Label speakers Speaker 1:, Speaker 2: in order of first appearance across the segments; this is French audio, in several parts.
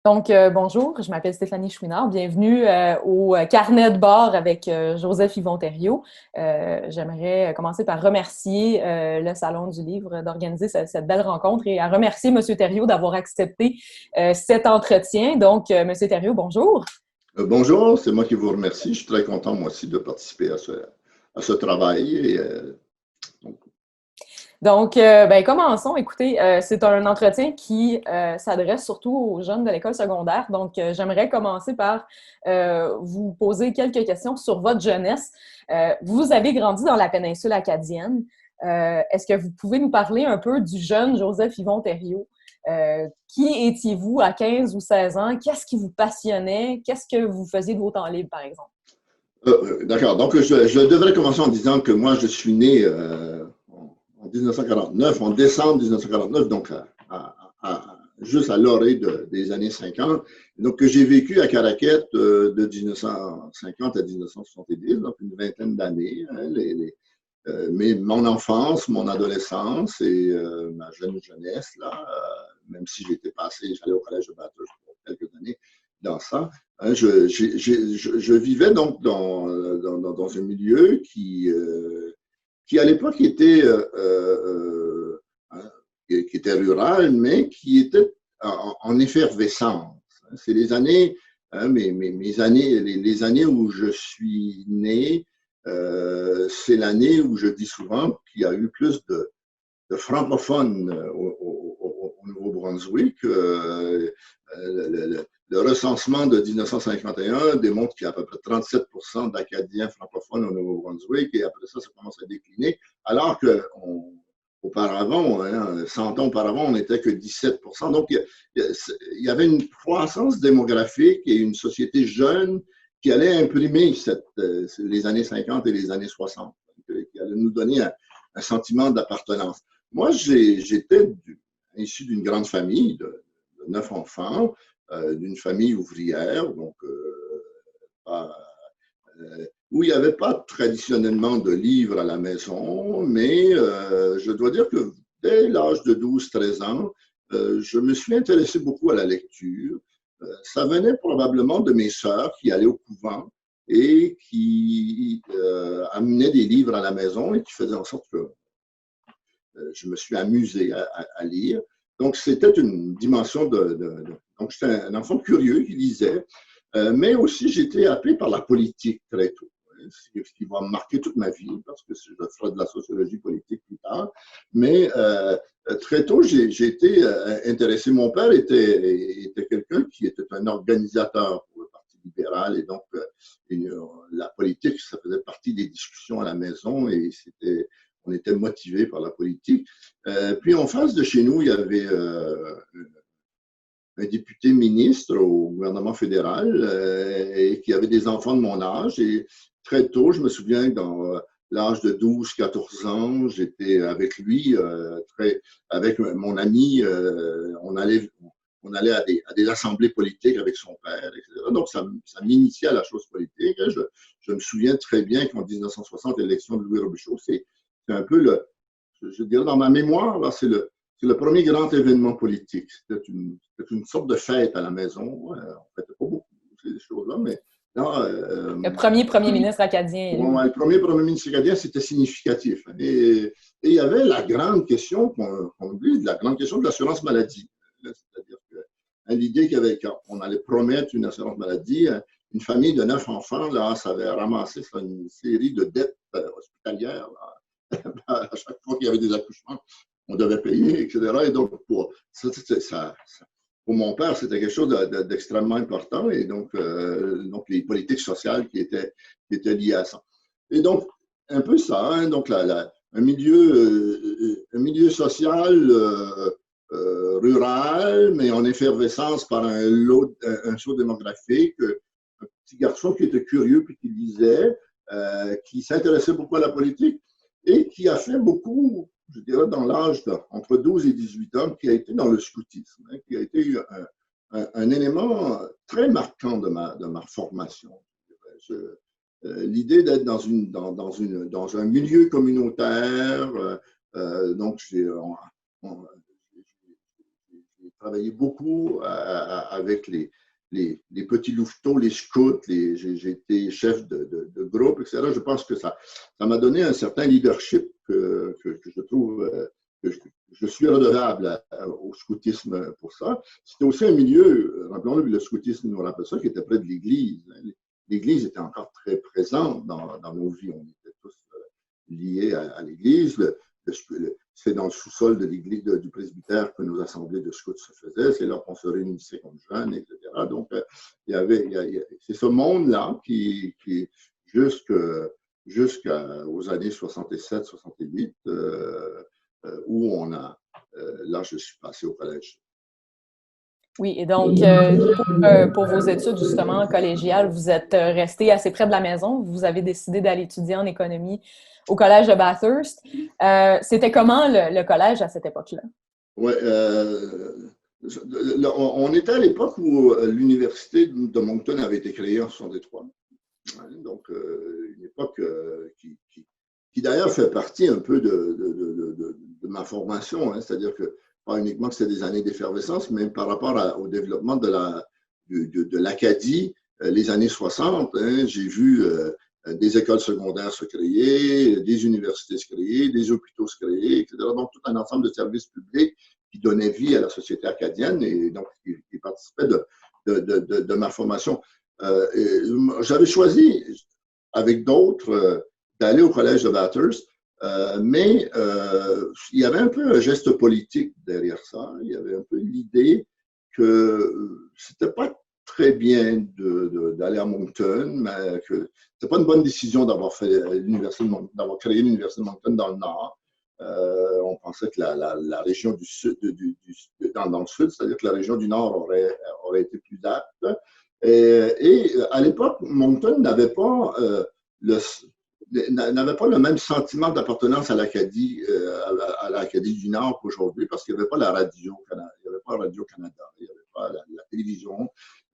Speaker 1: Donc, bonjour, je m'appelle Stéphanie Chouinard. Bienvenue au Carnet de bord avec Joseph Yvon-Thériault. J'aimerais commencer par remercier le Salon du Livre d'organiser cette belle rencontre et à remercier M. Thériault d'avoir accepté cet entretien. Donc, M. Thériault, bonjour.
Speaker 2: Bonjour, c'est moi qui vous remercie. Je suis très content, moi aussi, de participer à ce travail.
Speaker 1: Donc, commençons. Écoutez, c'est un entretien qui s'adresse surtout aux jeunes de l'école secondaire. Donc, j'aimerais commencer par vous poser quelques questions sur votre jeunesse. Vous avez grandi dans la péninsule acadienne. Est-ce que vous pouvez nous parler un peu du jeune Joseph Yvon-Thériault? Qui étiez-vous à 15 ou 16 ans? Qu'est-ce qui vous passionnait? Qu'est-ce que vous faisiez de vos temps libres, par exemple?
Speaker 2: D'accord. Donc, je devrais commencer en disant que moi, je suis né en 1949, en décembre 1949, donc juste à l'orée des années 50. Donc, que j'ai vécu à Caraquet de 1950 à 1970, donc une vingtaine d'années. Hein, mais mon enfance, mon adolescence et ma jeunesse, là, même si j'allais au collège de Bathurst pour quelques années dans ça, hein, je vivais donc dans un milieu qui à l'époque hein, qui était rural, mais qui était en effervescence. C'est les années, hein, mes années, les années où je suis né, c'est l'année où je dis souvent qu'il y a eu plus de francophones au Nouveau-Brunswick. Le recensement de 1951 démontre qu'il y a à peu près 37% d'Acadiens francophones au Nouveau-Brunswick et après ça commence à décliner, alors qu'auparavant, hein, 100 ans auparavant, on n'était que 17%. Donc, il y avait une croissance démographique et une société jeune qui allait imprimer les années 50 et les années 60, qui allait nous donner un sentiment d'appartenance. Moi, j'étais issu d'une grande famille de 9 enfants, d'une famille ouvrière, donc où il n'y avait pas traditionnellement de livres à la maison, mais je dois dire que dès l'âge de 12-13 ans, je me suis intéressé beaucoup à la lecture. Ça venait probablement de mes sœurs qui allaient au couvent et qui amenaient des livres à la maison et qui faisaient en sorte que je me suis amusé à lire. Donc, c'était une dimension donc, j'étais un enfant curieux qui lisait, mais aussi j'étais happé par la politique très tôt. Ce qui va me marquer toute ma vie, parce que je ferai de la sociologie politique plus tard. Mais très tôt, j'ai été intéressé. Mon père était quelqu'un qui était un organisateur pour le Parti libéral, et donc la politique, ça faisait partie des discussions à la maison, et on était motivé par la politique. Puis en face de chez nous, il y avait un député ministre au gouvernement fédéral et qui avait des enfants de mon âge. Et très tôt, je me souviens que dans l'âge de 12-14 ans, j'étais avec lui, avec mon ami, on allait à des assemblées politiques avec son père, etc. Donc, ça m'initiait à la chose politique. Je me souviens très bien qu'en 1960, l'élection de Louis Robichaud, c'est un peu je dirais dans ma mémoire, là, c'est le premier grand événement politique. C'était une sorte de fête à la maison. On ne fêtait pas beaucoup ces choses-là, mais là,
Speaker 1: le premier ministre acadien élu.
Speaker 2: Le premier ministre acadien, c'était significatif. Et il y avait la grande question qu'on oublie, la grande question de l'assurance maladie. C'est-à-dire que l'idée qu'on allait promettre une assurance maladie, une famille de 9 enfants, là, ça avait ramassé une série de dettes hospitalières. Là. À chaque fois qu'il y avait des accouchements, on devait payer, etc. Et donc, pour mon père, c'était quelque chose d'extrêmement important. Et donc les politiques sociales qui étaient liées à ça. Et donc, un peu ça, hein, donc un milieu social rural, mais en effervescence par un saut démographique. Un petit garçon qui était curieux puis qui lisait, qui s'intéressait beaucoup à la politique et qui a fait beaucoup, je dirais, dans l'âge entre 12 et 18 ans, qui a été dans le scoutisme, hein, qui a été un élément très marquant de ma formation. L'idée d'être dans un milieu communautaire, donc j'ai travaillé beaucoup avec les petits louveteaux, les scouts, j'ai été chef de groupe, etc. Je pense que ça m'a donné un certain leadership que je trouve que je suis redevable au scoutisme pour ça. C'était aussi un milieu, rappelons-le, le scoutisme nous rappelle ça, qui était près de l'Église. L'Église était encore très présente dans nos vies. On était tous liés à l'Église. C'est dans le sous-sol de l'église du presbytère que nos assemblées de scouts se faisaient. C'est là qu'on se réunissait comme jeunes, etc. Donc, c'est ce monde-là qui jusqu'aux années 67-68, où là, je suis passé au collège.
Speaker 1: Oui, et donc, pour vos études, justement, collégiales, vous êtes resté assez près de la maison. Vous avez décidé d'aller étudier en économie au collège de Bathurst. C'était comment le collège à cette époque-là?
Speaker 2: Oui, on était à l'époque où l'université de Moncton avait été créée en 1963. Donc, une époque qui d'ailleurs fait partie un peu de ma formation, hein, c'est-à-dire que pas uniquement que c'était des années d'effervescence, mais par rapport au développement de l'Acadie, les années 60, hein, j'ai vu des écoles secondaires se créer, des universités se créer, des hôpitaux se créer, etc. Donc, tout un ensemble de services publics qui donnaient vie à la société acadienne et donc qui participaient de ma formation. J'avais choisi, avec d'autres, d'aller au collège de Bathurst, mais il y avait un peu un geste politique derrière ça. Il y avait un peu l'idée que c'était pas très bien d'aller à Moncton, mais que c'était pas une bonne décision d'avoir d'avoir créé l'université de Moncton dans le Nord. On pensait que la région du sud, dans le sud, c'est-à-dire que la région du Nord aurait été plus apte. Et à l'époque, Moncton n'avait pas le même sentiment d'appartenance à l'Acadie, à l'Acadie du Nord qu'aujourd'hui, parce qu'il n'y avait pas la radio, il n'y avait pas Radio-Canada, il n'y avait pas la télévision.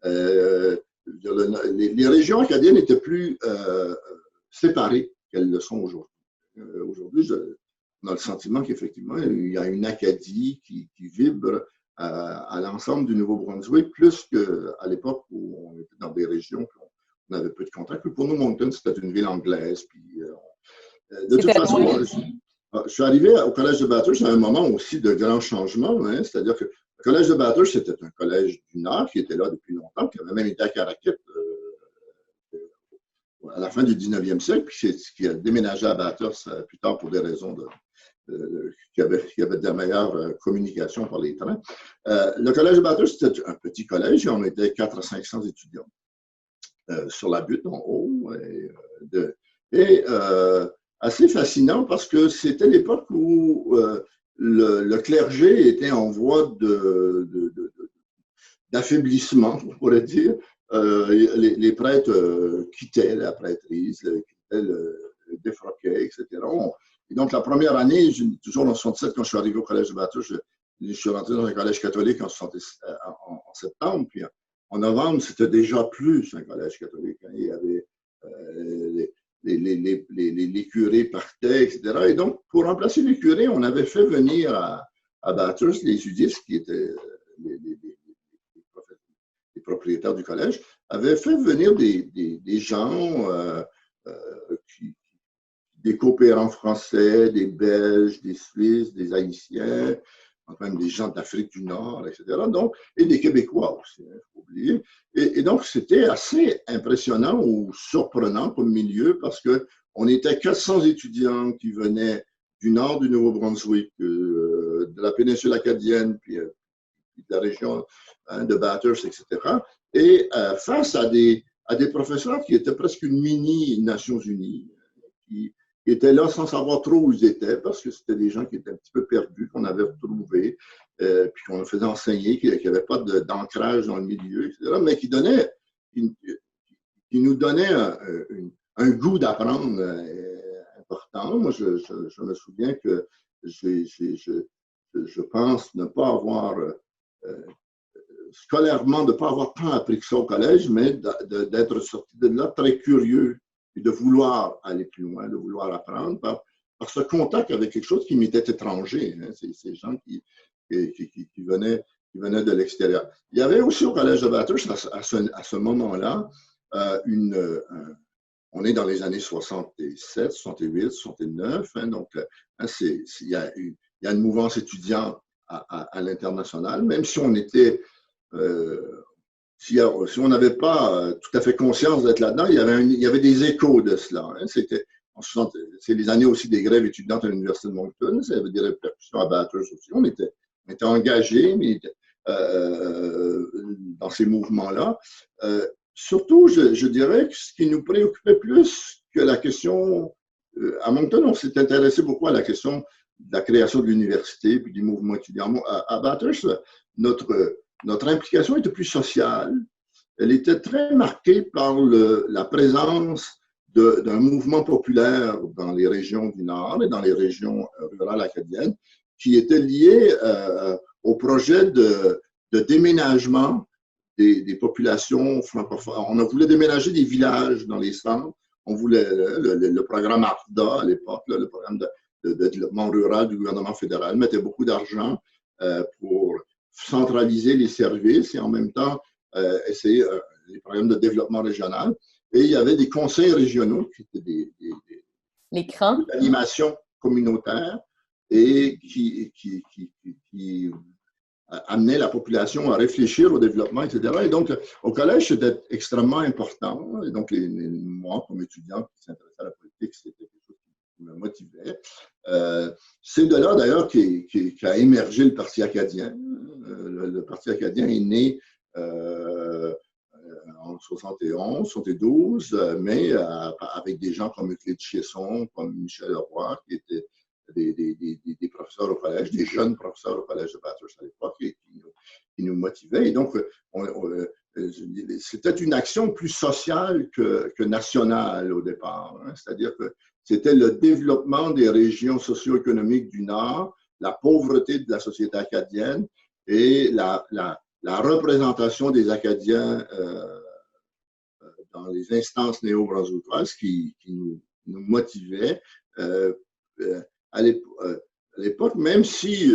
Speaker 2: Les régions acadiennes étaient plus séparées qu'elles le sont aujourd'hui. Aujourd'hui, on a le sentiment qu'effectivement, il y a une Acadie qui vibre à l'ensemble du Nouveau-Brunswick, plus qu'à l'époque où on était dans des régions on avait peu de contacts. Pour nous, Moncton, c'était une ville anglaise. Puis, de toute façon, je suis arrivé au collège de Bathurst à un moment aussi de grands changements. Hein, c'est-à-dire que le collège de Bathurst, c'était un collège du Nord qui était là depuis longtemps, qui avait même été à Caraquet à la fin du 19e siècle, puis qui a déménagé à Bathurst plus tard pour des raisons qui avait de la meilleure communication par les trains. Le collège de Bathurst, c'était un petit collège et on était 400 à 500 étudiants sur la butte en haut. Et assez fascinant parce que c'était l'époque où le clergé était en voie d'affaiblissement, on pourrait dire. Les prêtres quittaient la prêtrise, quittaient défroquaient, etc. Et donc, la première année, toujours en 67, quand je suis arrivé au collège de Bathurst, je suis rentré dans un collège catholique en septembre, puis en novembre, c'était déjà plus un collège catholique. Hein. Il y avait les curés partaient, etc. Et donc, pour remplacer les curés, on avait fait venir à Bathurst les sudistes, qui étaient les propriétaires du collège, avaient fait venir des gens des coopérants français, des Belges, des Suisses, des Haïtiens, même des gens d'Afrique du Nord, etc. Donc, et des Québécois aussi, il faut oublier. Et donc, c'était assez impressionnant ou surprenant comme milieu parce qu'on était 400 étudiants qui venaient du nord du Nouveau-Brunswick, de la péninsule acadienne, puis de la région de Bathurst, etc. Et face à des professeurs qui étaient presque une mini Nations Unies, qui étaient là sans savoir trop où ils étaient, parce que c'était des gens qui étaient un petit peu perdus, qu'on avait retrouvés, puis qu'on faisait enseigner, qui n'avaient pas d'ancrage dans le milieu, etc., mais qui nous donnaient un goût d'apprendre important. Moi, je me souviens que je pense ne pas avoir, scolairement, de ne pas avoir tant appris que ça au collège, mais d'être sorti de là très curieux et de vouloir aller plus loin, de vouloir apprendre par ce contact avec quelque chose qui m'était étranger. Hein. Ces gens qui venaient qui venaient de l'extérieur. Il y avait aussi au Collège de Bathurst, à ce moment-là, on est dans les années 67, 68, 69, hein, donc il y a une mouvance étudiante à l'international, même si on était, si on n'avait pas tout à fait conscience d'être là-dedans, il y avait des échos de cela. Hein, c'est les années aussi des grèves étudiantes à l'Université de Moncton, ça avait des répercussions à Bathurst aussi. On était engagés dans ces mouvements-là. Surtout, je dirais que ce qui nous préoccupait plus que la question, à Moncton, on s'est intéressé beaucoup à la question de la création de l'université puis du mouvement étudiant. À Bathurst, notre implication était plus sociale. Elle était très marquée par la présence d'un mouvement populaire dans les régions du Nord et dans les régions rurales acadiennes qui était lié au projet de déménagement des populations francophones. On voulait déménager des villages dans les centres. On voulait le programme ARDA à l'époque, le programme de développement rural du gouvernement fédéral, mettait beaucoup d'argent pour centraliser les services et en même temps essayer les programmes de développement régional. Et il y avait des conseils régionaux qui étaient
Speaker 1: les crans
Speaker 2: d'animation communautaire et qui amenait la population à réfléchir au développement, etc. Et donc, au collège, c'était extrêmement important. Et donc, moi, comme étudiant qui s'intéressait à la politique, c'était quelque chose qui me motivait. C'est de là, d'ailleurs, qu'a émergé le Parti acadien. Le Parti acadien est né en 71, 72, mais avec des gens comme Euclide Chiasson, comme Michel Leroy, qui étaient des professeurs au collège, des jeunes professeurs au collège de Bathurst à l'époque, qui nous motivaient. Et donc, c'était une action plus sociale que nationale au départ. Hein. C'est-à-dire que c'était le développement des régions socio-économiques du Nord, la pauvreté de la société acadienne et la représentation des Acadiens dans les instances néo-brunswickoises qui nous motivaient. À l'époque, même si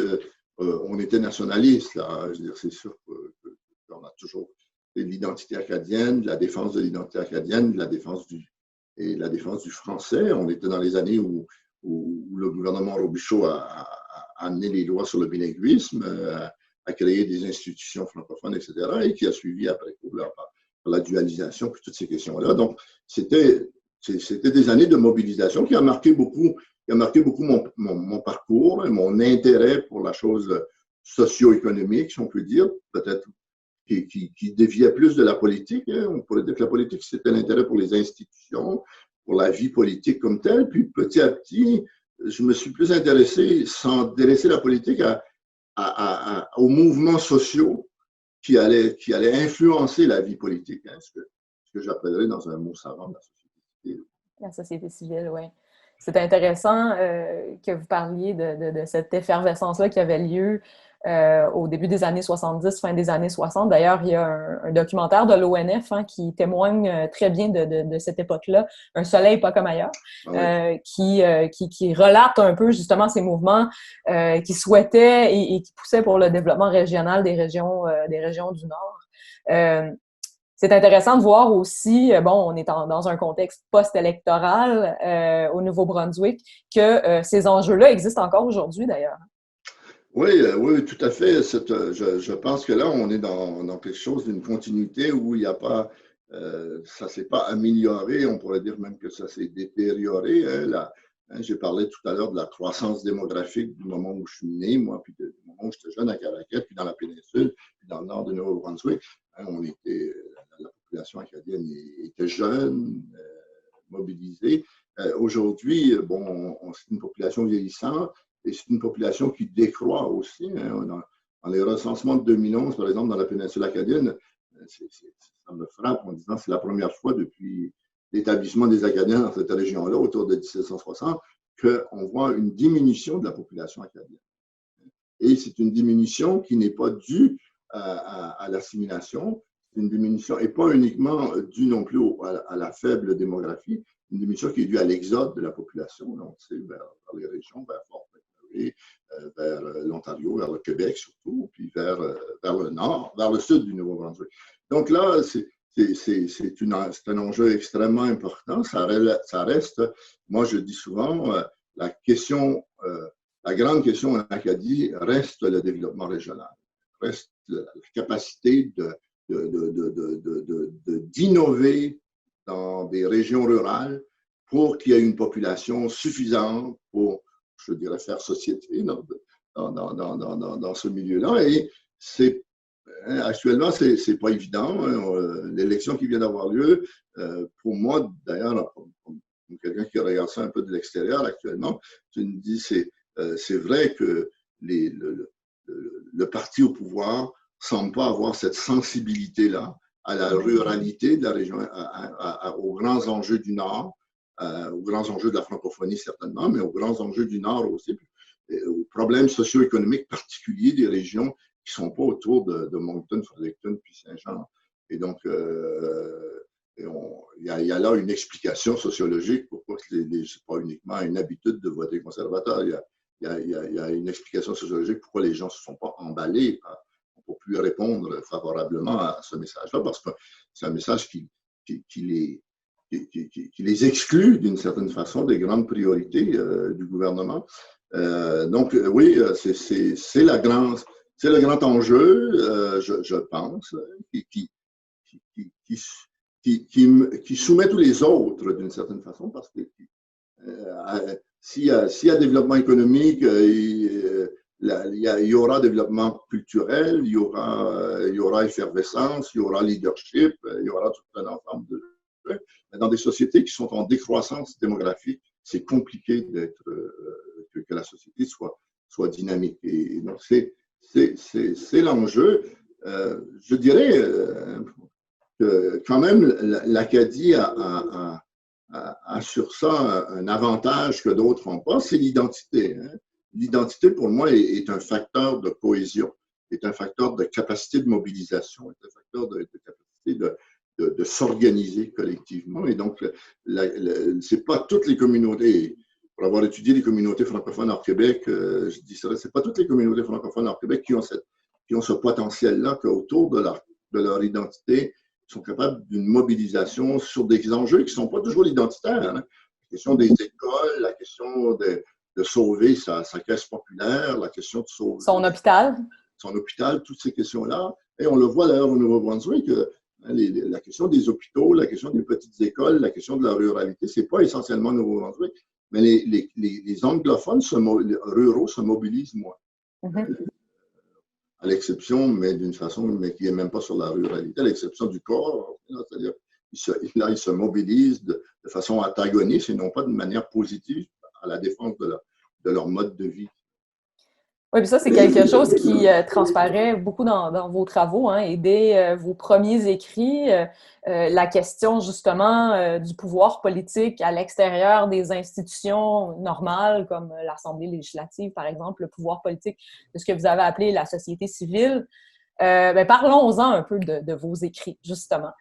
Speaker 2: on était nationaliste, là, je veux dire, c'est sûr qu'on a toujours l'identité acadienne, la défense de l'identité acadienne, la défense du français. On était dans les années où le gouvernement Robichaud a amené les lois sur le bilinguisme, a créé des institutions francophones, etc., et qui a suivi après coup par la dualisation, puis toutes ces questions-là. Donc, c'était des années de mobilisation qui a marqué beaucoup mon parcours, mon intérêt pour la chose socio-économique, si on peut dire, peut-être qui déviait plus de la politique. Hein. On pourrait dire que la politique, c'était l'intérêt pour les institutions, pour la vie politique comme telle. Puis petit à petit, je me suis plus intéressé, sans délaisser la politique, aux mouvements sociaux qui allaient influencer la vie politique, hein, ce que j'appellerais dans un mot savant la société civile.
Speaker 1: La société civile, oui. C'est intéressant que vous parliez de cette effervescence-là qui avait lieu au début des années 70, fin des années 60. D'ailleurs, il y a un documentaire de l'ONF qui témoigne très bien de cette époque-là, Un soleil pas comme ailleurs, qui relate un peu justement ces mouvements qui souhaitaient et qui poussaient pour le développement régional des régions du Nord. C'est intéressant de voir aussi, on est dans un contexte post-électoral au Nouveau-Brunswick, que ces enjeux-là existent encore aujourd'hui, d'ailleurs.
Speaker 2: Oui, tout à fait. Je pense que là, on est dans quelque chose d'une continuité où il n'y a pas, ça ne s'est pas amélioré, on pourrait dire même que ça s'est détérioré. Hein, j'ai parlé tout à l'heure de la croissance démographique du moment où je suis né, moi, puis du moment où j'étais jeune à Caraquet, puis dans la péninsule, puis dans le nord du Nouveau-Brunswick. Hein, la population acadienne était jeune, mobilisée. Aujourd'hui, c'est une population vieillissante et c'est une population qui décroît aussi. Hein. Dans les recensements de 2011, par exemple, dans la péninsule acadienne, ça me frappe en disant que c'est la première fois depuis l'établissement des Acadiens dans cette région-là, autour de 1760, qu'on voit une diminution de la population acadienne. Et c'est une diminution qui n'est pas due à l'assimilation, c'est une diminution, et pas uniquement due non plus à la faible démographie, une diminution qui est due à l'exode de la population, donc c'est vers les régions, vers Fort oui, vers l'Ontario, vers le Québec surtout, puis vers le nord, vers le sud du Nouveau-Brunswick. Donc là, c'est un enjeu extrêmement important. Ça reste, moi je dis souvent, la question, la grande question en Acadie reste le développement régional, reste la capacité d'innover dans des régions rurales pour qu'il y ait une population suffisante pour, je dirais, faire société dans ce milieu-là. Et actuellement, c'est pas évident. L'élection qui vient d'avoir lieu, pour moi, d'ailleurs, comme quelqu'un qui regarde ça un peu de l'extérieur actuellement, tu me dis, c'est vrai que le parti au pouvoir ne semble pas avoir cette sensibilité-là à la ruralité de la région, aux grands enjeux du Nord, aux grands enjeux de la francophonie certainement, mais aux grands enjeux du Nord aussi, aux problèmes socio-économiques particuliers des régions qui ne sont pas autour de Moncton, Fredericton puis Saint-Jean. Et donc, il y a là une explication sociologique pourquoi ce n'est pas uniquement une habitude de voter conservateur. Il y a une explication sociologique pourquoi les gens ne se sont pas emballés pour plus répondre favorablement à ce message-là, parce que c'est un message qui les exclut d'une certaine façon des grandes priorités du gouvernement. Donc, oui, c'est le grand enjeu, je pense, qui soumet tous les autres d'une certaine façon, parce que s'il y a développement économique, il y aura développement culturel, il y aura effervescence, il y aura leadership, il y aura tout un ensemble de choses. Mais dans des sociétés qui sont en décroissance démographique, c'est compliqué que la société soit dynamique. Et donc, c'est l'enjeu. Je dirais que quand même, l'Acadie a sur ça un avantage que d'autres n'ont pas, c'est l'identité. Hein. L'identité, pour moi, est un facteur de cohésion, est un facteur de capacité de mobilisation, est un facteur de capacité de s'organiser collectivement. Et donc, c'est pas toutes les communautés, pour avoir étudié les communautés francophones hors Québec, je dis ça, c'est pas toutes les communautés francophones hors Québec qui ont ce potentiel-là, qu'autour de leur identité, ils sont capables d'une mobilisation sur des enjeux qui ne sont pas toujours identitaires. Hein. La question des écoles, la question de sauver sa caisse populaire, la question de sauver
Speaker 1: son
Speaker 2: hôpital, toutes ces questions-là. Et on le voit d'ailleurs au Nouveau-Brunswick, la question des hôpitaux, la question des petites écoles, la question de la ruralité, ce n'est pas essentiellement au Nouveau-Brunswick, mais les anglophones ruraux se mobilisent moins. Mm-hmm. À l'exception, mais d'une façon, mais qui n'est même pas sur la ruralité, à l'exception du corps, c'est-à-dire ils se mobilisent de façon antagoniste et non pas de manière positive à la défense de leur mode de vie.
Speaker 1: Oui, puis ça, c'est quelque chose qui transparaît beaucoup dans vos travaux, hein, et dès vos premiers écrits, la question justement du pouvoir politique à l'extérieur des institutions normales, comme l'Assemblée législative, par exemple, le pouvoir politique de ce que vous avez appelé la société civile. Parlons-en un peu de vos écrits, justement.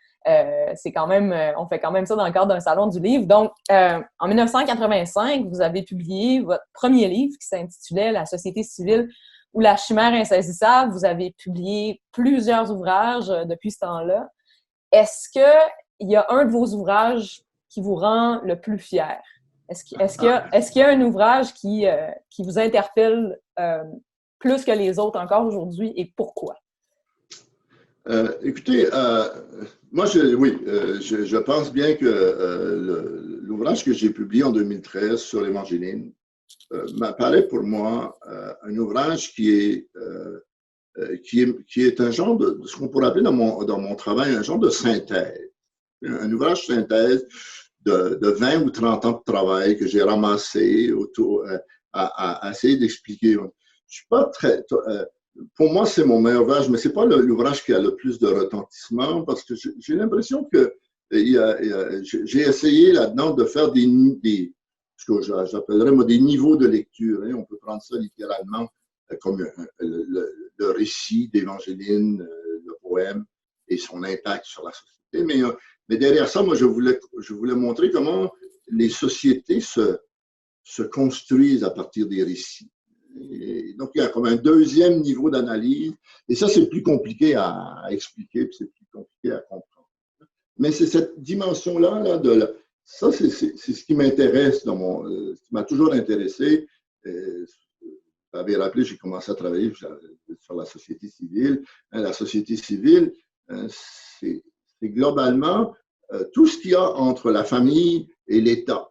Speaker 1: C'est quand même, on fait quand même ça dans le cadre d'un salon du livre. Donc, en 1985, vous avez publié votre premier livre qui s'intitulait « La société civile ou la chimère insaisissable ». Vous avez publié plusieurs ouvrages depuis ce temps-là. Est-ce qu'il y a un de vos ouvrages qui vous rend le plus fier? Est-ce qu'il y a un ouvrage qui vous interpelle plus que les autres encore aujourd'hui et pourquoi?
Speaker 2: Écoutez, moi, je pense bien que l'ouvrage que j'ai publié en 2013 sur l'Évangéline m'apparaît pour moi un ouvrage qui est un genre de ce qu'on pourrait appeler dans mon travail un genre de synthèse. Un ouvrage synthèse de 20 ou 30 ans de travail que j'ai ramassé à essayer d'expliquer. Je ne suis pas très... Pour moi, c'est mon meilleur ouvrage, mais ce n'est pas l'ouvrage qui a le plus de retentissement parce que j'ai l'impression que j'ai essayé là-dedans de faire ce que j'appellerais des niveaux de lecture. Hein. On peut prendre ça littéralement comme le récit d'Évangéline, le poème et son impact sur la société. Mais derrière ça, moi, je voulais montrer comment les sociétés se construisent à partir des récits. Et donc, il y a comme un deuxième niveau d'analyse. Et ça, c'est plus compliqué à expliquer, puis c'est plus compliqué à comprendre. Mais c'est cette dimension-là, ça, c'est ce qui m'intéresse ce qui m'a toujours intéressé. Vous avez rappelé, j'ai commencé à travailler sur la société civile. La société civile, c'est globalement tout ce qu'il y a entre la famille et l'État.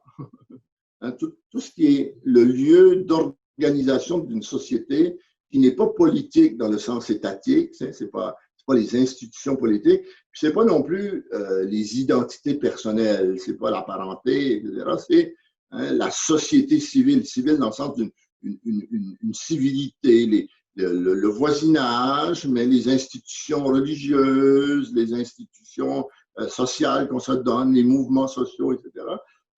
Speaker 2: Tout ce qui est le lieu d'organisation d'une société qui n'est pas politique dans le sens étatique, c'est pas les institutions politiques, puis c'est pas non plus les identités personnelles, c'est pas la parenté, etc. C'est la société civile dans le sens d'une civilité, le voisinage, mais les institutions religieuses, les institutions sociales qu'on se donne, les mouvements sociaux, etc.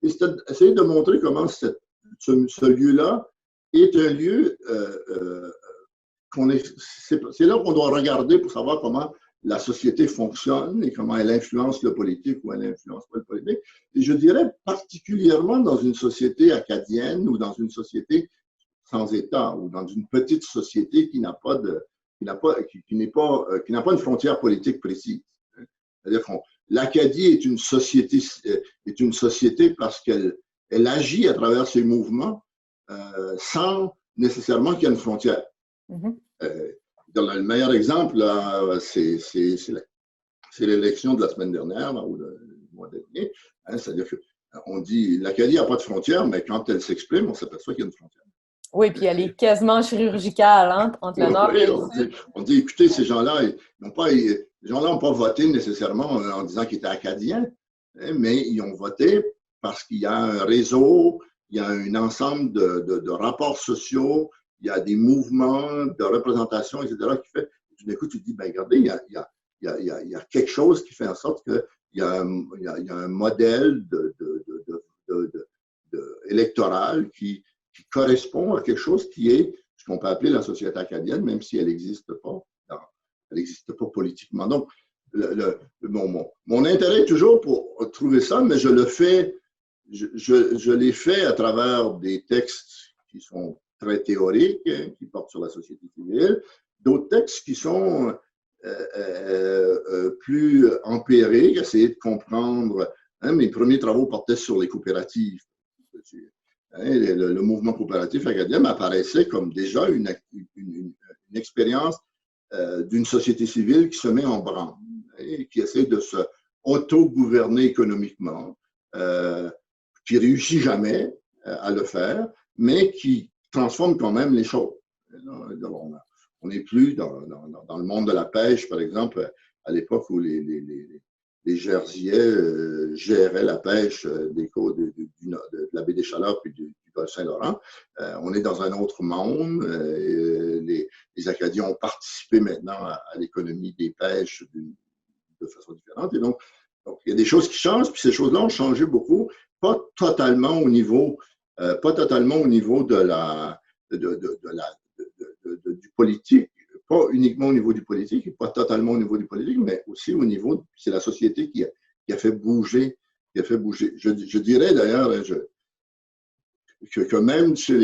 Speaker 2: Et c'est essayer de montrer comment ce lieu-là est un lieu c'est là qu'on doit regarder pour savoir comment la société fonctionne et comment elle influence le politique ou elle influence pas le politique. Et je dirais particulièrement dans une société acadienne ou dans une société sans État ou dans une petite société qui n'a pas une frontière politique précise. C'est-à-dire que l'Acadie est une société parce qu'elle agit à travers ses mouvements sans nécessairement qu'il y ait une frontière. Le meilleur exemple, c'est l'élection de la semaine dernière ou le mois dernier. C'est-à-dire qu'on dit l'Acadie n'a pas de frontière, mais quand elle s'exprime, on s'aperçoit qu'il y a une frontière.
Speaker 1: Oui, puis elle est quasiment chirurgicale entre le Nord et le Sud.
Speaker 2: On dit, écoutez, ces gens-là n'ont pas voté nécessairement en disant qu'ils étaient acadiens, mais ils ont voté parce qu'il y a un réseau, il y a un ensemble de rapports sociaux, il y a des mouvements de représentation, etc., qui fait, tout d'un coup, tu te dis, ben regardez, il y a quelque chose qui fait en sorte qu'il y a un modèle électoral qui correspond à quelque chose qui est ce qu'on peut appeler la société acadienne, même si elle n'existe pas. Elle n'existe pas politiquement. Donc, mon intérêt est toujours pour trouver ça, mais je l'ai fait à travers des textes qui sont très théoriques, qui portent sur la société civile, d'autres textes qui sont plus empiriques, essayer de comprendre. Mes premiers travaux portaient sur les coopératives. Le mouvement coopératif acadien m'apparaissait comme déjà une expérience d'une société civile qui se met en branle et qui essaie de se auto-gouverner économiquement, qui réussit jamais à le faire, mais qui transforme quand même les choses. On n'est plus dans le monde de la pêche, par exemple, à l'époque où les Jersiais géraient la pêche des côtes de la baie des Chaleurs puis du golfe Saint-Laurent. On est dans un autre monde. Les Acadiens ont participé maintenant à l'économie des pêches de façon différente. Et donc, il y a des choses qui changent, puis ces choses-là ont changé beaucoup, pas totalement au niveau du politique, pas uniquement au niveau du politique, pas totalement au niveau du politique, mais aussi au niveau, c'est la société qui a fait bouger, Je dirais d'ailleurs que même chez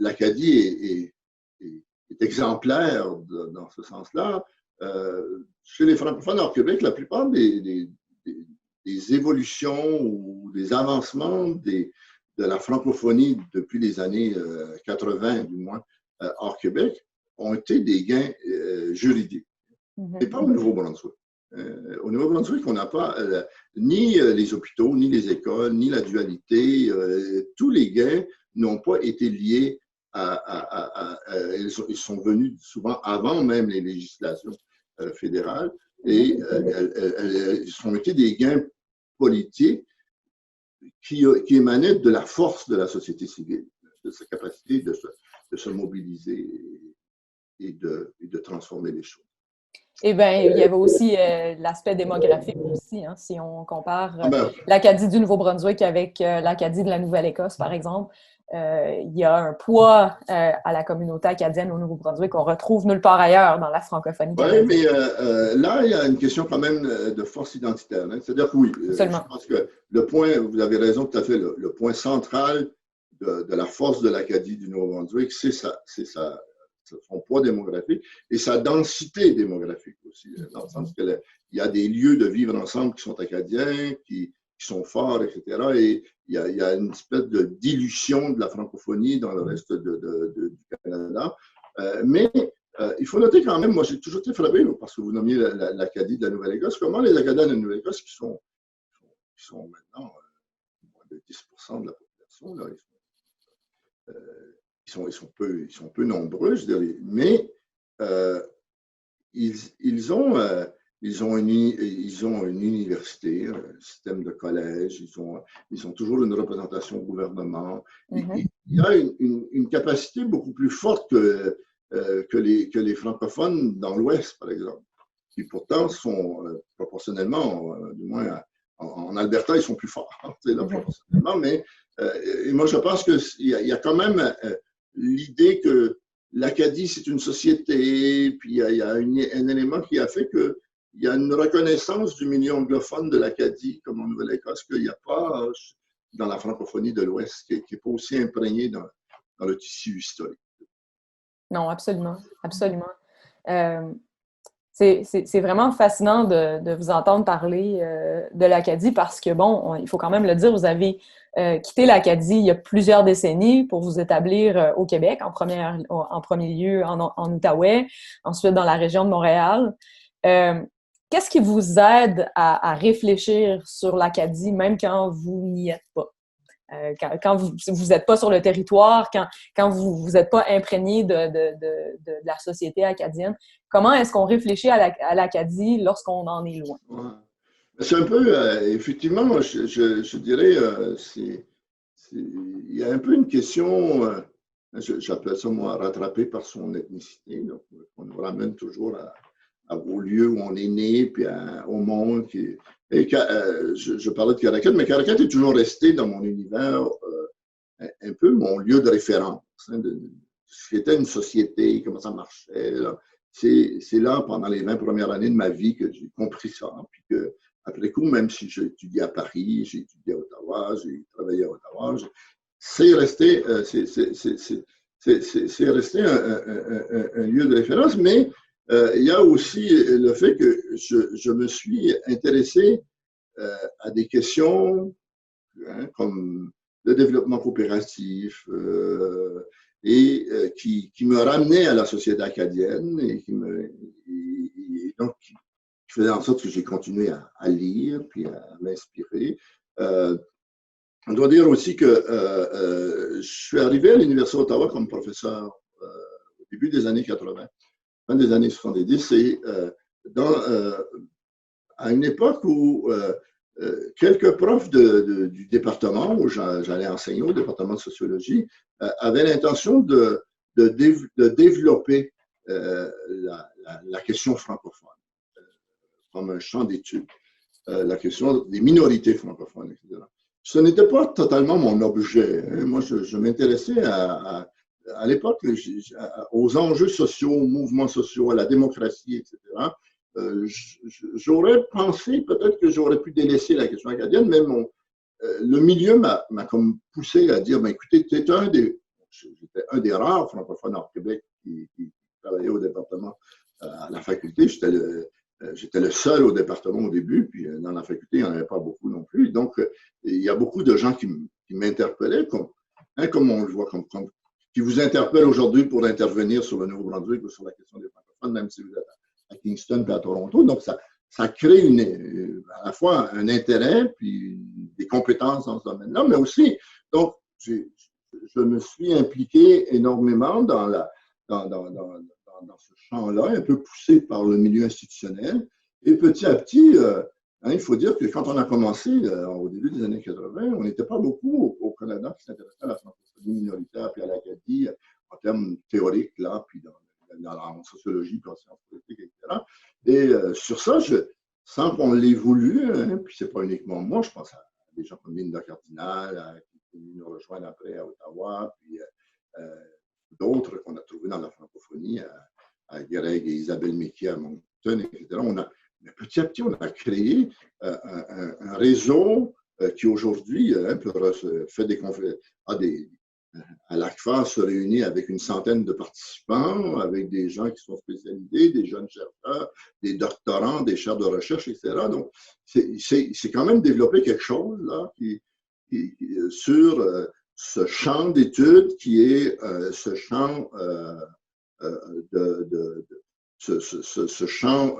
Speaker 2: l'Acadie est exemplaire dans ce sens-là. Chez les francophones hors Québec, la plupart des évolutions ou des avancements de la francophonie depuis les années 80, du moins, hors Québec, ont été des gains juridiques. Et pas au Nouveau-Brunswick. Au Nouveau-Brunswick, on n'a pas ni les hôpitaux, ni les écoles, ni la dualité. Tous les gains n'ont pas été liés ils sont venus souvent avant même les législations fédérales et ils ont été des gains politiques qui émanaient de la force de la société civile, de sa capacité de se mobiliser et de transformer les choses.
Speaker 1: Eh bien, il y avait aussi l'aspect démographique aussi, hein, si on compare l'Acadie du Nouveau-Brunswick avec l'Acadie de la Nouvelle-Écosse, par exemple. Il y a un poids à la communauté acadienne au Nouveau-Brunswick qu'on retrouve nulle part ailleurs dans la francophonie canadienne.
Speaker 2: Oui, mais là, il y a une question quand même de force identitaire. Hein. C'est-à-dire que oui, je pense que le point, vous avez raison tout à fait, le point central de la force de l'Acadie du Nouveau-Brunswick, c'est son poids démographique et sa densité démographique aussi, dans le sens qu'il y a des lieux de vivre ensemble qui sont acadiens, qui sont forts, etc. Et il y a une espèce de dilution de la francophonie dans le reste du Canada. Mais il faut noter quand même, moi j'ai toujours été frappé, parce que vous nommiez l'Acadie de la Nouvelle-Écosse, comment les Acadiens de la Nouvelle-Écosse, qui sont maintenant moins de 10% de la population, là, ils sont peu nombreux, je dirais, mais ils ont une université, un système de collège, ils ont toujours une représentation au gouvernement. Il y a une capacité beaucoup plus forte que les francophones dans l'Ouest, par exemple, qui pourtant sont proportionnellement, du moins en Alberta, ils sont plus forts, là, proportionnellement, mais et moi je pense qu'il y a quand même l'idée que l'Acadie, c'est une société, puis il y a un élément qui a fait qu'il y a une reconnaissance du milieu anglophone de l'Acadie, comme en Nouvelle-Écosse, qu'il n'y a pas dans la francophonie de l'Ouest, qui n'est pas aussi imprégné dans le tissu historique.
Speaker 1: Non, absolument, absolument. C'est vraiment fascinant de vous entendre parler de l'Acadie parce que, bon, il faut quand même le dire, vous avez quitté l'Acadie il y a plusieurs décennies pour vous établir au Québec, en premier lieu en Outaouais, ensuite dans la région de Montréal. Qu'est-ce qui vous aide à réfléchir sur l'Acadie, même quand vous n'y êtes pas? Quand vous n'êtes pas sur le territoire, quand vous n'êtes pas imprégné de la société acadienne, comment est-ce qu'on réfléchit à l'Acadie lorsqu'on en est loin?
Speaker 2: Ouais. C'est un peu, effectivement, je dirais, il y a un peu une question, j'appelle ça, moi, rattrapée par son ethnicité. Donc, on nous ramène toujours au lieu où on est né, puis au monde. Je parlais de Caracat, mais Caracat est toujours resté dans mon univers un peu mon lieu de référence, de ce qu'était une société, comment ça marchait. C'est là, pendant les 20 premières années de ma vie, que j'ai compris ça. Puis que, après coup, même si j'ai étudié à Paris, j'ai étudié à Ottawa, j'ai travaillé à Ottawa, c'est resté, c'est resté un lieu de référence, mais il y a aussi le fait que je me suis intéressé à des questions comme le développement coopératif et qui me ramenaient à la société acadienne et donc qui faisait en sorte que j'ai continué à lire puis à m'inspirer. On doit dire aussi que je suis arrivé à l'Université d'Ottawa comme professeur au début des années 80, fin des années 70, et à une époque où quelques profs du département où j'allais enseigner, au département de sociologie, avaient l'intention de développer la question francophone comme un champ d'études, la question des minorités francophones, etc. Ce n'était pas totalement mon objet. Moi, je m'intéressais à l'époque aux enjeux sociaux, aux mouvements sociaux, à la démocratie, etc. J'aurais pensé peut-être que j'aurais pu délaisser la question acadienne, mais le milieu m'a comme poussé à dire, ben, écoutez, j'étais un des rares francophones hors Québec qui travaillait au département à la faculté. J'étais le seul au département au début, puis dans la faculté, il n'y en avait pas beaucoup non plus. Donc, il y a beaucoup de gens qui m'interpellaient, comme on le voit, qui vous interpellent aujourd'hui pour intervenir sur le Nouveau-Brunswick ou sur la question des francophones, même si vous êtes à Kingston et à Toronto. Donc, ça crée à la fois un intérêt puis des compétences dans ce domaine-là, mais aussi, donc, je me suis impliqué énormément dans ce champ-là, un peu poussé par le milieu institutionnel. Et petit à petit, il faut dire que quand on a commencé au début des années 80, on n'était pas beaucoup au Canada qui s'intéressait à la francophonie minoritaire puis à l'Acadie en termes théoriques, là, puis en sociologie, puis en sciences politiques, etc. Et sur ça, sans qu'on l'ait voulu, puis c'est pas uniquement moi, je pense à des gens comme Linda Cardinal, qui nous rejoignent après à Ottawa, puis d'autres qu'on a trouvés dans la francophonie, à Greg et Isabelle Mickey à Moncton, etc. Petit à petit, on a créé un réseau qui aujourd'hui fait des conférences, à l'ACFA se réunit avec une centaine de participants, avec des gens qui sont spécialisés, des jeunes chercheurs, des doctorants, des chaires de recherche, etc. Donc, c'est quand même développé quelque chose là, sur ce champ d'études qui est ce champ ce champ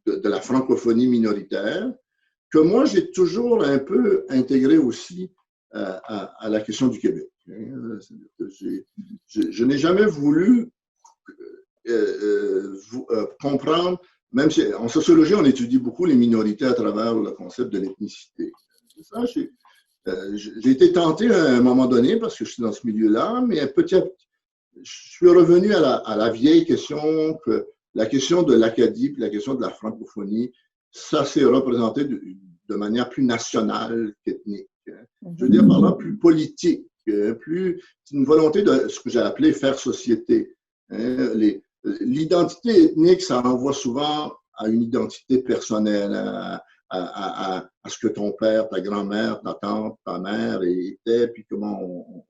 Speaker 2: de la francophonie minoritaire, que moi, j'ai toujours un peu intégré aussi à la question du Québec. Je n'ai jamais voulu comprendre, même si en sociologie, on étudie beaucoup les minorités à travers le concept de l'ethnicité. Ça, j'ai été tenté à un moment donné, parce que je suis dans ce milieu-là, mais petit à petit, je suis revenu à la vieille question, que la question de l'Acadie, puis la question de la francophonie, ça s'est représenté de manière plus nationale qu'ethnique. Je veux dire par là plus politique, plus une volonté de ce que j'ai appelé faire société. L'identité ethnique, ça renvoie souvent à une identité personnelle, à ce que ton père, ta grand-mère, ta tante, ta mère étaient, puis comment on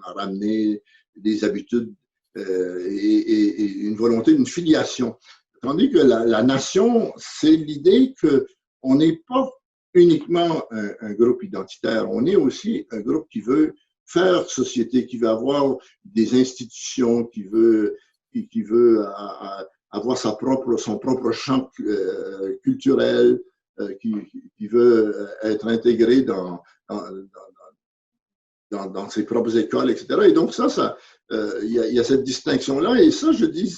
Speaker 2: a ramené des habitudes et une volonté d'une filiation. Tandis que la nation, c'est l'idée qu'on n'est pas uniquement un groupe identitaire, on est aussi un groupe qui veut faire société, qui veut avoir des institutions, qui veut avoir son propre champ culturel, qui veut être intégré dans ses propres écoles, etc. Et donc il y a cette distinction-là. Et ça, je dis,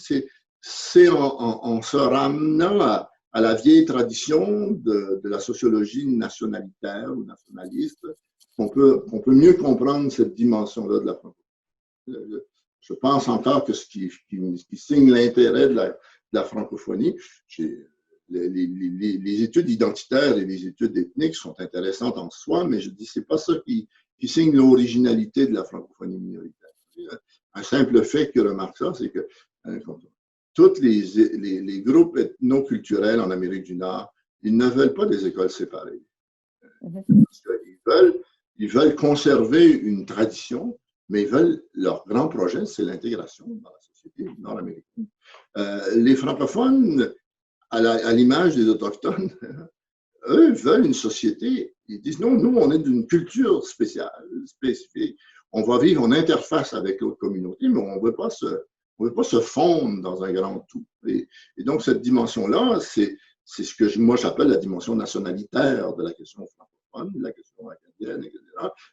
Speaker 2: c'est en se ramenant à la vieille tradition de la sociologie nationalitaire ou nationaliste qu'on peut mieux comprendre cette dimension-là de la francophonie. Je pense encore que ce qui signe l'intérêt de la francophonie, les études identitaires et les études ethniques sont intéressantes en soi, mais je dis c'est pas ça qui signe l'originalité de la francophonie minoritaire. Un simple fait qui remarque ça, c'est que tous les groupes ethno-culturels en Amérique du Nord, ils ne veulent pas des écoles séparées. Parce qu'ils veulent conserver une tradition, mais leur grand projet, c'est l'intégration dans la société nord-américaine. Les francophones, à l'image des autochtones, eux veulent une société. Ils disent non, nous, on est d'une culture spéciale, spécifique. On va vivre en interface avec l'autre communauté, mais on ne veut pas se fondre dans un grand tout. Et donc, cette dimension-là, c'est ce que moi j'appelle la dimension nationalitaire de la question francophone, de la question acadienne, etc.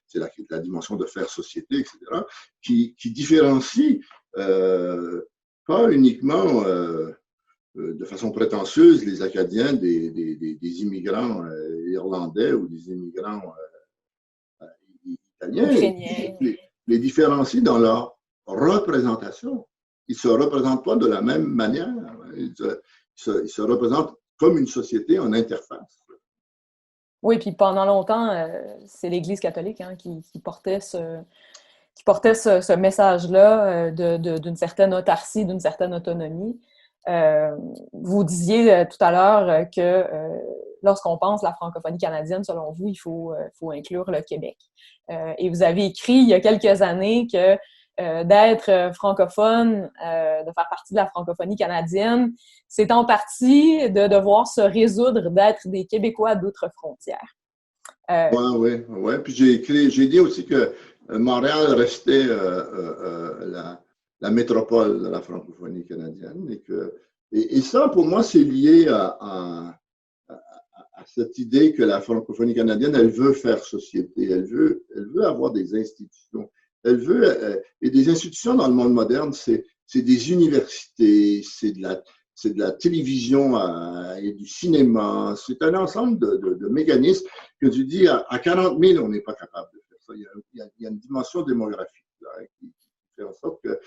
Speaker 2: C'est la dimension de faire société, etc., qui différencie pas uniquement de façon prétentieuse les Acadiens des immigrants irlandais ou des immigrants italiens, les différencie dans leur représentation. Ils ne se représentent pas de la même manière. Ils se représentent comme une société en interface.
Speaker 1: Oui, puis pendant longtemps, c'est l'Église catholique qui portait ce message-là d'une certaine autarcie, d'une certaine autonomie. Vous disiez tout à l'heure que lorsqu'on pense à la francophonie canadienne, selon vous, il faut inclure le Québec. Et vous avez écrit il y a quelques années que d'être francophone, de faire partie de la francophonie canadienne, c'est en partie de devoir se résoudre d'être des Québécois d'autres frontières.
Speaker 2: Oui. Puis j'ai dit aussi que Montréal restait la métropole de la francophonie canadienne et ça, pour moi, c'est lié à cette idée que la francophonie canadienne, elle veut faire société, elle veut avoir des institutions. Et des institutions dans le monde moderne, c'est des universités, c'est de la télévision et du cinéma, c'est un ensemble de mécanismes que tu dis à 40 000, on n'est pas capable de faire ça. Il y a une dimension démographique là, qui fait en sorte que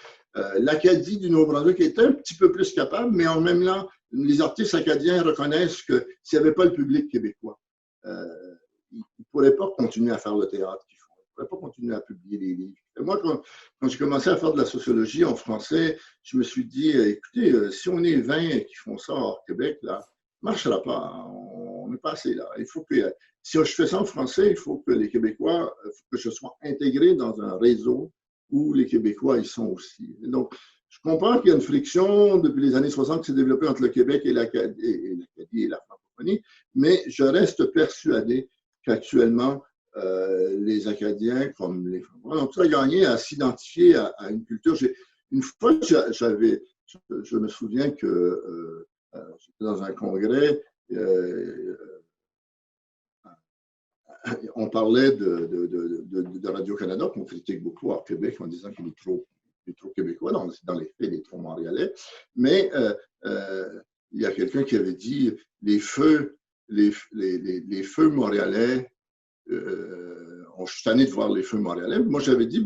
Speaker 2: l'Acadie du Nouveau-Brunswick est un petit peu plus capable, mais en même temps, les artistes acadiens reconnaissent que s'il n'y avait pas le public québécois, ils ne pourraient pas continuer à faire le théâtre qu'ils font. Ils ne pourraient pas continuer à publier les livres. Et moi, quand j'ai commencé à faire de la sociologie en français, je me suis dit, écoutez, si on est 20 qui font ça hors Québec, là, ça ne marchera pas. On n'est pas assez là. Il faut que, si je fais ça en français, il faut que les Québécois, il faut que je sois intégré dans un réseau où les Québécois y sont aussi. Et donc, je comprends qu'il y a une friction depuis les années 60 qui s'est développée entre le Québec et l'Acadie et la francophonie, mais je reste persuadé qu'actuellement, les Acadiens, comme les francophones, ont tout gagné à s'identifier à une culture. Une fois, je me souviens que j'étais dans un congrès, on parlait de Radio-Canada, qu'on critique beaucoup à Québec en disant qu'il est trop québécois, dans les faits, il est trop montréalais. Mais il y a quelqu'un qui avait dit les feux montréalais, je suis tanné de voir les feux montréalais. Moi, j'avais dit,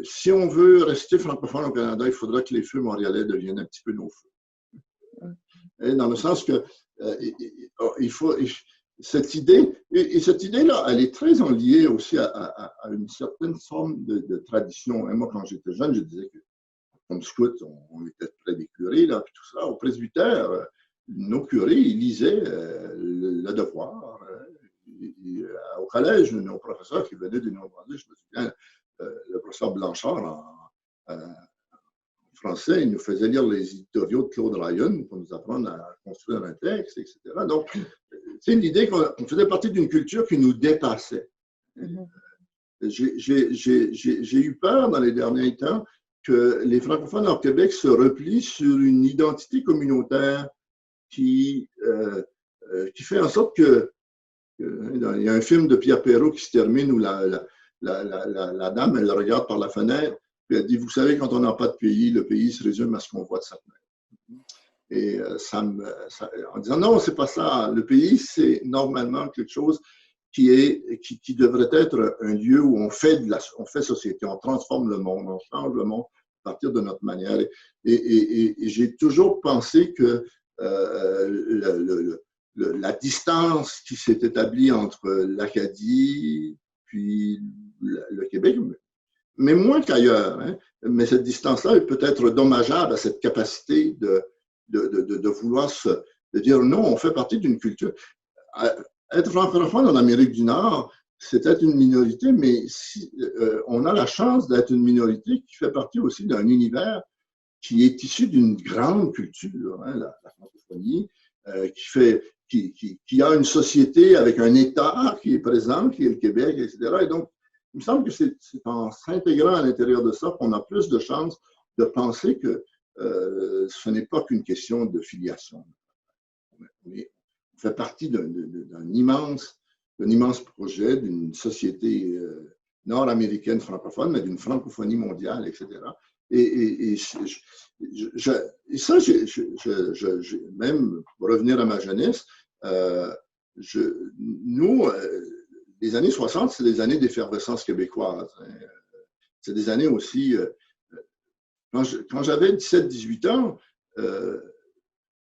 Speaker 2: si on veut rester francophone au Canada, il faudra que les feux montréalais deviennent un petit peu nos feux. Et dans le sens que il faut. Cette idée, et cette idée-là, elle est très en liée aussi à une certaine forme de tradition. Et moi, quand j'étais jeune, je disais que, comme scout, on était près des curés, là, puis tout ça. Au presbytère, nos curés, ils lisaient le devoir. Au collège, nos professeurs qui venaient du Normandie, je me souviens, le professeur Blanchard, en français, il nous faisait lire les éditoriaux de Claude Ryan pour nous apprendre à construire un texte, etc. Donc, c'est l'idée qu'on faisait partie d'une culture qui nous dépassait. J'ai eu peur dans les derniers temps que les francophones au Québec se replient sur une identité communautaire qui fait en sorte que il y a un film de Pierre Perrault qui se termine où la dame, elle regarde par la fenêtre, puis elle dit, vous savez, quand on n'a pas de pays, le pays se résume à ce qu'on voit de sa fenêtre. Et en disant, non, c'est pas ça. Le pays, c'est normalement quelque chose qui devrait être un lieu où on fait société, on transforme le monde, on change le monde à partir de notre manière. Et j'ai toujours pensé que la distance qui s'est établie entre l'Acadie puis le Québec, mais moins qu'ailleurs, hein, mais cette distance-là peut être dommageable à cette capacité de vouloir de dire non, on fait partie d'une culture. Être francophone en Amérique du Nord, c'est être une minorité, mais on a la chance d'être une minorité qui fait partie aussi d'un univers qui est issu d'une grande culture, hein, la francophonie, qui a une société avec un État qui est présent, qui est le Québec, etc. Et donc, il me semble que c'est en s'intégrant à l'intérieur de ça qu'on a plus de chances de penser que ce n'est pas qu'une question de filiation. On fait partie d'un immense projet d'une société nord-américaine francophone, mais d'une francophonie mondiale, etc. Et ça, même pour revenir à ma jeunesse, nous, les années 60, c'est des années d'effervescence québécoise. C'est des années aussi. Quand j'avais 17-18 ans,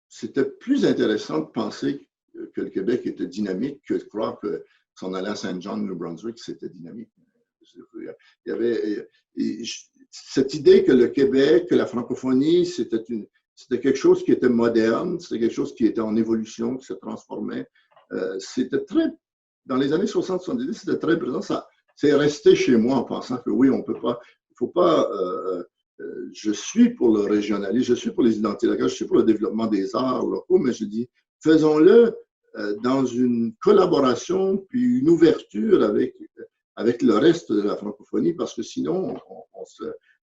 Speaker 2: c'était plus intéressant de penser que le Québec était dynamique que de croire que si on allait à Saint John, New Brunswick, c'était dynamique. Il y avait cette idée que le Québec, que la francophonie, c'était quelque chose qui était moderne, c'était quelque chose qui était en évolution, qui se transformait. C'était dans les années 60-70, c'était très présent. C'est resté chez moi en pensant que oui, on peut pas, il faut pas. Je suis pour le régionalisme, je suis pour les identités locales, je suis pour le développement des arts locaux, mais je dis, faisons-le dans une collaboration puis une ouverture avec le reste de la francophonie, parce que sinon,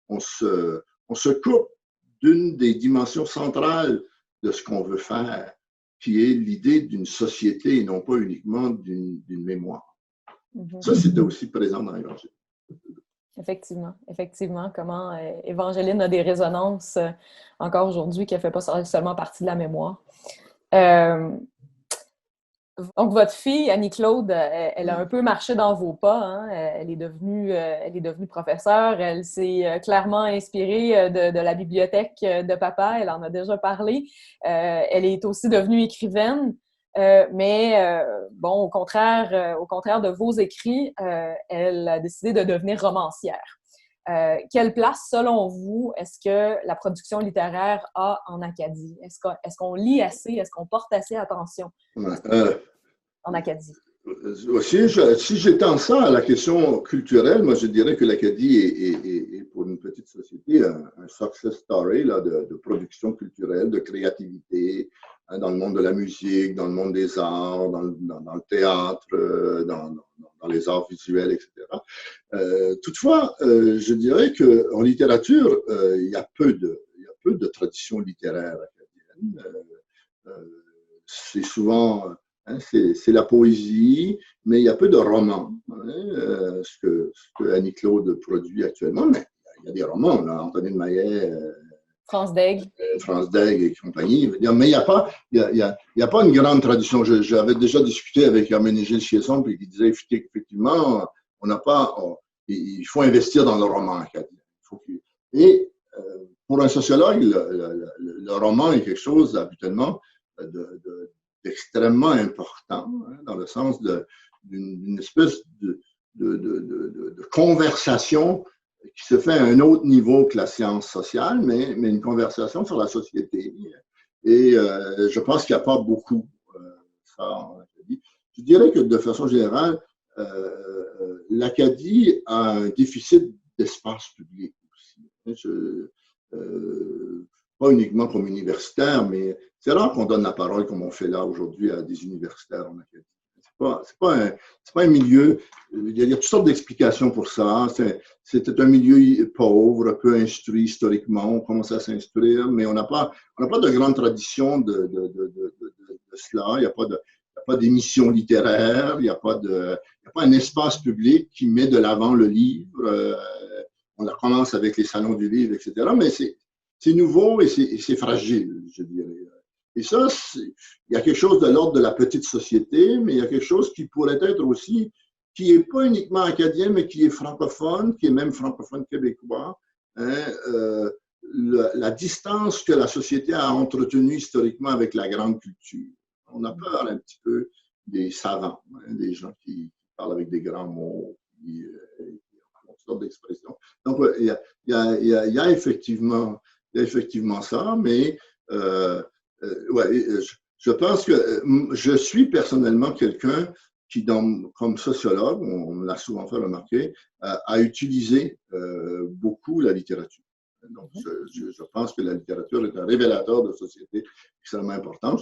Speaker 2: on se coupe d'une des dimensions centrales de ce qu'on veut faire, qui est l'idée d'une société et non pas uniquement d'une mémoire. Ça, c'était aussi présent dans l'Évangile.
Speaker 1: Effectivement, comment Évangeline a des résonances encore aujourd'hui qui ne fait pas seulement partie de la mémoire. Donc, votre fille, Annie-Claude, elle a un peu marché dans vos pas. Hein? Elle est devenue professeure. Elle s'est clairement inspirée de la bibliothèque de papa. Elle en a déjà parlé. Elle est aussi devenue écrivaine. Bon, au contraire de vos écrits, elle a décidé de devenir romancière. quelle place, selon vous, est-ce que la production littéraire a en Acadie? Est-ce qu'on lit assez? Est-ce qu'on porte assez attention en Acadie?
Speaker 2: Si j'étends ça à la question culturelle, moi je dirais que l'Acadie est pour une petite société un success story là, de production culturelle, de créativité, hein, dans le monde de la musique, dans le monde des arts, dans le théâtre, dans les arts visuels, etc. Toutefois, je dirais qu'en littérature, il y a peu de tradition littéraire acadienne. C'est souvent... Hein, c'est la poésie, mais il y a peu de romans, hein, ce que Annie-Claude produit actuellement. Mais il y a des romans, là, Antonine Maillet,
Speaker 1: France Daigle.
Speaker 2: France Daigle et compagnie. Mais il y a pas une grande tradition. J'avais déjà discuté avec Herménégilde Chiasson, puis il disait effectivement, il faut investir dans le roman acadien. Et pour un sociologue, le roman est quelque chose habituellement d'extrêmement important, hein, dans le sens d'une espèce de conversation qui se fait à un autre niveau que la science sociale, mais une conversation sur la société. Et je pense qu'il n'y a pas beaucoup ça en Acadie. Je dirais que de façon générale, l'Acadie a un déficit d'espace public aussi. Pas uniquement comme universitaire, mais c'est rare qu'on donne la parole comme on fait là aujourd'hui à des universitaires en Acadie. C'est pas un milieu, il y a toutes sortes d'explications pour ça. C'était un milieu pauvre, peu instruit historiquement, on commence à s'instruire, mais on n'a pas de grande tradition de cela. Il n'y a pas d'émission littéraire, il n'y a pas un espace public qui met de l'avant le livre. On commence avec les salons du livre, etc. Mais c'est nouveau et c'est fragile, je dirais. Et ça, il y a quelque chose de l'ordre de la petite société, mais il y a quelque chose qui pourrait être aussi, qui n'est pas uniquement acadien, mais qui est francophone, qui est même francophone québécois. Hein, la distance que la société a entretenue historiquement avec la grande culture. On a peur un petit peu des savants, hein, des gens qui parlent avec des grands mots, qui ont toutes sortes d'expressions. Donc, il y a effectivement ça, mais ouais, je pense que je suis personnellement quelqu'un qui, comme sociologue, on l'a souvent fait remarquer, a utilisé beaucoup la littérature. Donc, je pense que la littérature est un révélateur de société extrêmement important.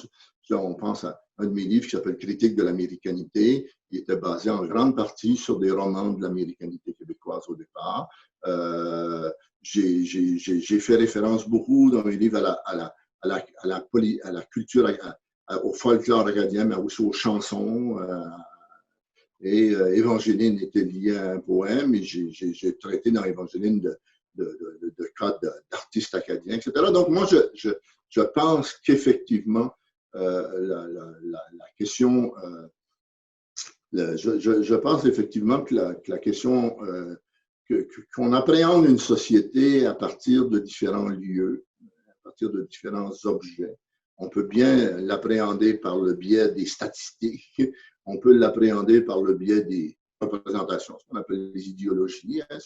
Speaker 2: On pense à un de mes livres qui s'appelle Critique de l'américanité, qui était basé en grande partie sur des romans de l'américanité québécoise au départ. J'ai fait référence beaucoup dans mes livres à la culture, au folklore acadien, mais aussi aux chansons. Et Évangeline était lié à un poème, et j'ai traité dans Évangeline de cas d'artistes acadiens, etc. Donc, moi, je pense qu'effectivement, la question, je pense effectivement que la question, qu'on appréhende une société à partir de différents lieux, à partir de différents objets. On peut bien l'appréhender par le biais des statistiques, on peut l'appréhender par le biais des représentations, ce qu'on appelle les idéologies, hein,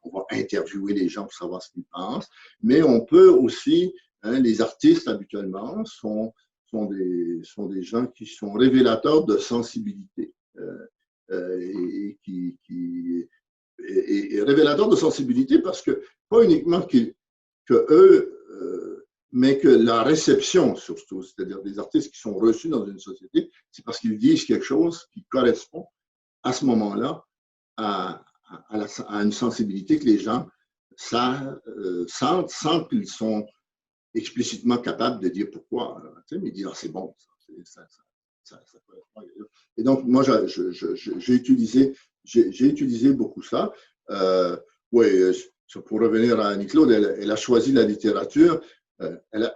Speaker 2: on va interviewer les gens pour savoir ce qu'ils pensent, mais on peut aussi, hein, les artistes habituellement sont des gens qui sont révélateurs de sensibilité et révélateurs de sensibilité parce que pas uniquement que eux mais que la réception, surtout, c'est-à-dire des artistes qui sont reçus dans une société, c'est parce qu'ils disent quelque chose qui correspond à ce moment-là à une sensibilité que les gens sentent sans qu'ils sont explicitement capables de dire pourquoi. Mais ils disent, ah, c'est bon, ça correspond. Et donc, moi, j'ai utilisé beaucoup ça. Oui, pour revenir à Annie-Claude, elle a choisi la littérature. Elle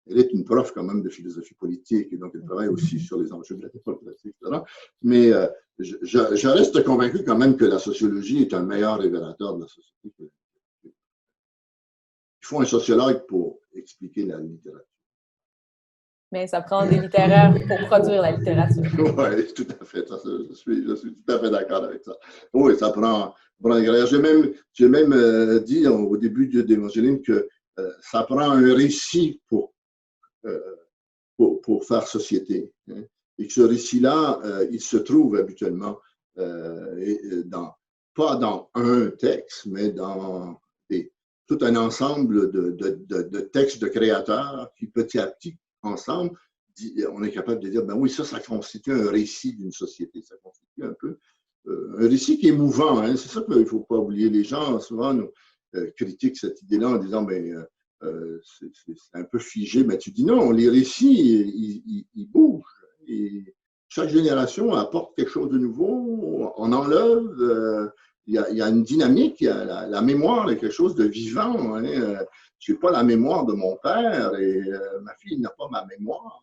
Speaker 2: est une prof quand même de philosophie politique et donc elle travaille aussi sur les enjeux de la démocratie, etc. Mais je reste convaincu quand même que la sociologie est un meilleur révélateur de la société. Il faut un sociologue pour expliquer la littérature.
Speaker 1: Mais ça prend des littéraires pour produire la littérature.
Speaker 2: Oui, tout à fait. Je suis tout à fait d'accord avec ça. Oui, ça prend des grades. J'ai même dit au début d'Évangéline que ça prend un récit euh, pour faire société. Hein. Et que ce récit-là, il se trouve habituellement pas dans un texte, mais dans tout un ensemble de textes de créateurs qui, petit à petit, ensemble, on est capable de dire, ben oui, ça constitue un récit d'une société. Ça constitue un peu un récit qui est mouvant. Hein. C'est ça qu'il ne faut pas oublier. Les gens, souvent, nous critiquent cette idée-là en disant, ben, c'est un peu figé. Mais tu dis non, les récits, ils bougent. Et chaque génération apporte quelque chose de nouveau, on enlève. Il y a une dynamique, il y a la mémoire est quelque chose de vivant. Hein. Je n'ai pas la mémoire de mon père et ma fille n'a pas ma mémoire.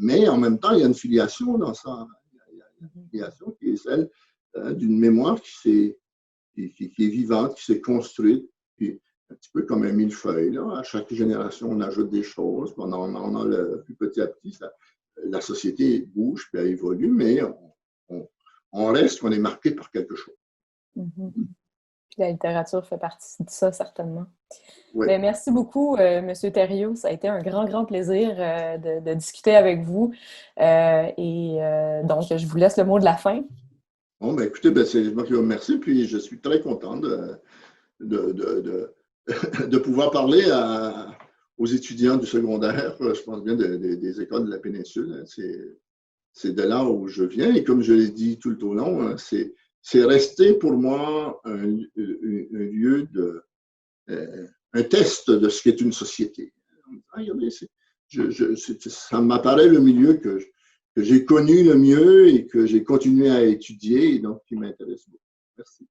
Speaker 2: Mais en même temps, il y a une filiation dans ça. Il y a une filiation qui est celle d'une mémoire qui est vivante, qui s'est construite, puis un petit peu comme un millefeuille. Là. À chaque génération, on ajoute des choses, puis on enlève, puis petit à petit, la société bouge, puis elle évolue, mais on reste, on est marqué par quelque chose.
Speaker 1: Mm-hmm. La littérature fait partie de ça, certainement.
Speaker 2: Oui.
Speaker 1: Bien, merci beaucoup, M. Thériault. Ça a été un grand, grand plaisir de discuter avec vous. Donc, je vous laisse le mot de la fin.
Speaker 2: Bon, ben écoutez, c'est moi qui vous remercie, puis je suis très content de pouvoir parler aux étudiants du secondaire, je pense bien des écoles de la péninsule. C'est de là où je viens, et comme je l'ai dit tout le long, c'est resté pour moi un lieu un test de ce qu'est une société. Regardez, ça m'apparaît le milieu que j'ai connu le mieux et que j'ai continué à étudier et donc qui m'intéresse beaucoup. Merci.